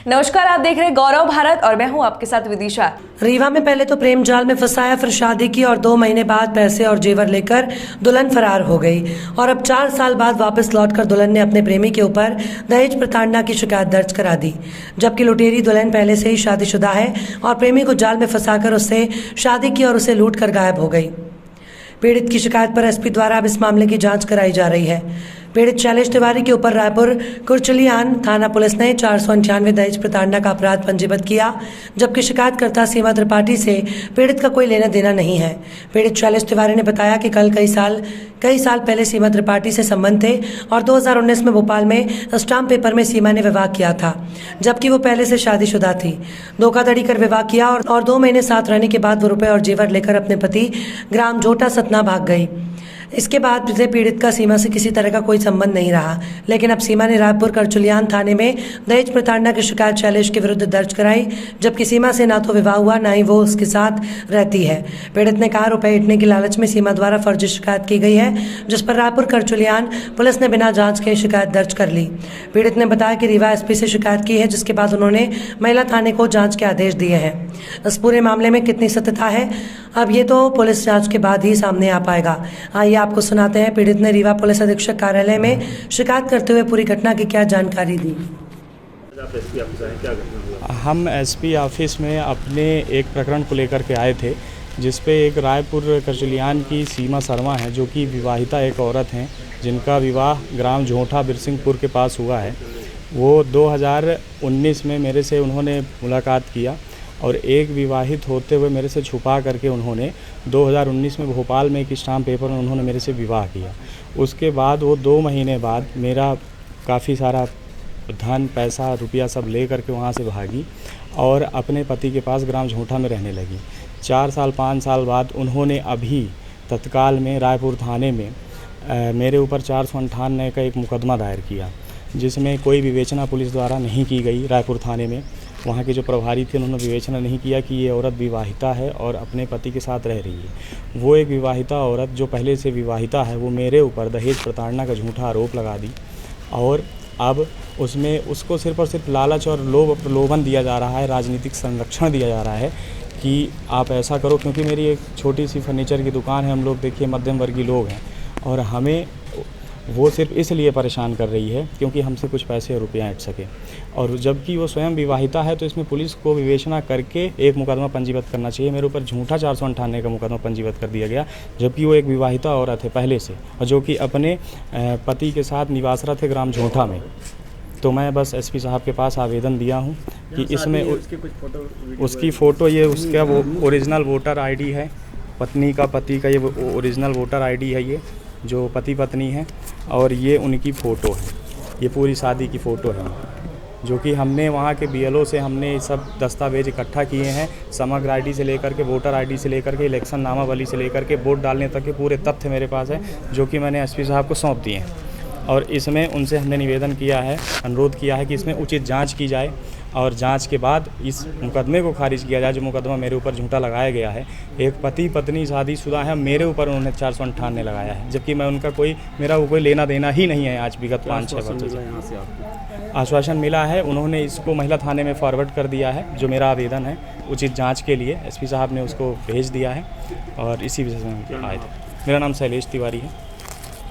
नमस्कार, आप देख रहे हैं गौरव भारत और मैं हूं आपके साथ विदिशा। रीवा में पहले तो प्रेम जाल में फंसाया, फिर शादी की और 2 महीने बाद पैसे और जेवर लेकर दुल्हन फरार हो गई। और अब 4 साल बाद वापस लौटकर दुल्हन ने अपने प्रेमी के ऊपर दहेज प्रताड़ना की शिकायत दर्ज करा दी। जबकि लुटेरी दुल्हन पहले से ही शादीशुदा है और प्रेमी को जाल में फंसाकर उससे शादी की और उसे लूट कर गायब हो गई। पीड़ित की शिकायत पर एसपी द्वारा अब इस मामले की जांच कराई जा रही है। पीड़ित शैलेश तिवारी के ऊपर रायपुर कुरचलियान थाना पुलिस ने 498 दहेज प्रताड़ना का अपराध पंजीबद्ध किया, जबकि शिकायतकर्ता सीमा त्रिपाठी से पीड़ित का कोई लेना देना नहीं है। पीड़ित शैलेश तिवारी ने बताया कि कई साल पहले सीमा त्रिपाठी से संबंध थे और 2019 में भोपाल में स्टाम्प पेपर में सीमा ने विवाह किया था, जबकि वो पहले से शादीशुदा थी। धोखाधड़ी कर विवाह किया और 2 महीने साथ रहने के बाद वो रुपए और जेवर लेकर अपने पति ग्राम जोटा सतना भाग गई। इसके बाद से पीड़ित का सीमा से किसी तरह का कोई संबंध नहीं रहा, लेकिन अब सीमा ने रायपुर करचुलियान थाने में दहेज प्रताड़ना की शिकायत शैलेश के विरुद्ध दर्ज कराई, जबकि सीमा से ना तो विवाह हुआ ना ही वो उसके साथ रहती है। पीड़ित ने कहा रुपए ईटने की लालच में सीमा द्वारा फर्जी शिकायत की गई है, जिस पर रायपुर करचुलियान पुलिस ने बिना जांच के शिकायत दर्ज कर ली। पीड़ित ने बताया कि रीवा एसपी से शिकायत की है, जिसके बाद उन्होंने महिला थाने को जाँच के आदेश दिए हैं। इस पूरे मामले में कितनी सत्यता है, अब ये तो पुलिस जांच के बाद ही सामने आ पाएगा। आइए आपको सुनाते हैं पीड़ित ने रीवा पुलिस अधीक्षक कार्यालय में शिकायत करते हुए पूरी घटना की क्या जानकारी दी। हम एसपी ऑफिस में अपने एक प्रकरण को लेकर के आए थे, जिस पे एक रायपुर करचुलियान की सीमा शर्मा है, जो कि विवाहिता एक औरत हैं, जिनका विवाह ग्राम झोंठा बिरसिंहपुर के पास हुआ है। वो 2019 में मेरे से उन्होंने मुलाकात किया और एक विवाहित होते हुए मेरे से छुपा करके उन्होंने 2019 में भोपाल में एक स्टाम्प पेपर में उन्होंने मेरे से विवाह किया। उसके बाद वो 2 महीने बाद मेरा काफ़ी सारा धन पैसा रुपया सब ले करके वहाँ से भागी और अपने पति के पास ग्राम झोंठा में रहने लगी। 4 साल 5 साल बाद उन्होंने अभी तत्काल में रायपुर थाने में मेरे ऊपर 498 का एक मुकदमा दायर किया, जिसमें कोई विवेचना पुलिस द्वारा नहीं की गई। रायपुर थाने में वहाँ के जो प्रभारी थे उन्होंने विवेचना नहीं किया कि ये औरत विवाहिता है और अपने पति के साथ रह रही है। वो एक विवाहिता औरत जो पहले से विवाहिता है, वो मेरे ऊपर दहेज प्रताड़ना का झूठा आरोप लगा दी और अब उसमें उसको सिर्फ और सिर्फ लालच और प्रलोभन दिया जा रहा है, राजनीतिक संरक्षण दिया जा रहा है कि आप ऐसा करो। क्योंकि मेरी एक छोटी सी फर्नीचर की दुकान है, हम लोग देखिए मध्यम वर्गीय लोग हैं और हमें वो सिर्फ इसलिए परेशान कर रही है क्योंकि हमसे कुछ पैसे और रुपया ऐंठ सके। और जबकि वो स्वयं विवाहिता है, तो इसमें पुलिस को विवेचना करके एक मुकदमा पंजीबद्ध करना चाहिए। मेरे ऊपर झूठा 498 का मुकदमा पंजीबद्ध कर दिया गया, जबकि वो एक विवाहिता औरत है पहले से और जो कि अपने पति के साथ निवासरत है ग्राम झोंठा में। तो मैं बस एसपी साहब के पास आवेदन दिया हूँ कि इसमें उसकी फ़ोटो ये उसका वो ओरिजिनल वोटर ID है, पत्नी का पति का ये ओरिजिनल वोटर ID है, ये जो पति पत्नी है, और ये उनकी फ़ोटो है, ये पूरी शादी की फ़ोटो है, जो कि हमने वहाँ के BLO से हमने सब दस्तावेज इकट्ठा किए हैं। समग्र ID से लेकर के वोटर ID से लेकर के इलेक्शन नामावली से लेकर के वोट डालने तक के पूरे तथ्य मेरे पास है, जो कि मैंने एसपी साहब को सौंप दिए हैं। और इसमें उनसे हमने निवेदन किया है, अनुरोध किया है कि इसमें उचित जांच की जाए और जांच के बाद इस मुकदमे को खारिज किया जाए, जो मुकदमा मेरे ऊपर झूठा लगाया गया है। एक पति पत्नी शादीशुदा है, मेरे ऊपर उन्होंने 498 लगाया है, जबकि मैं उनका मेरा कोई लेना देना ही नहीं है। आज विगत 5-6 वर्षों से आश्वासन मिला है, उन्होंने इसको महिला थाने में फॉरवर्ड कर दिया है, जो मेरा आवेदन है उचित जाँच के लिए एसपी साहब ने उसको भेज दिया है और इसी विषय में आए थे। मेरा नाम शैलेश तिवारी है।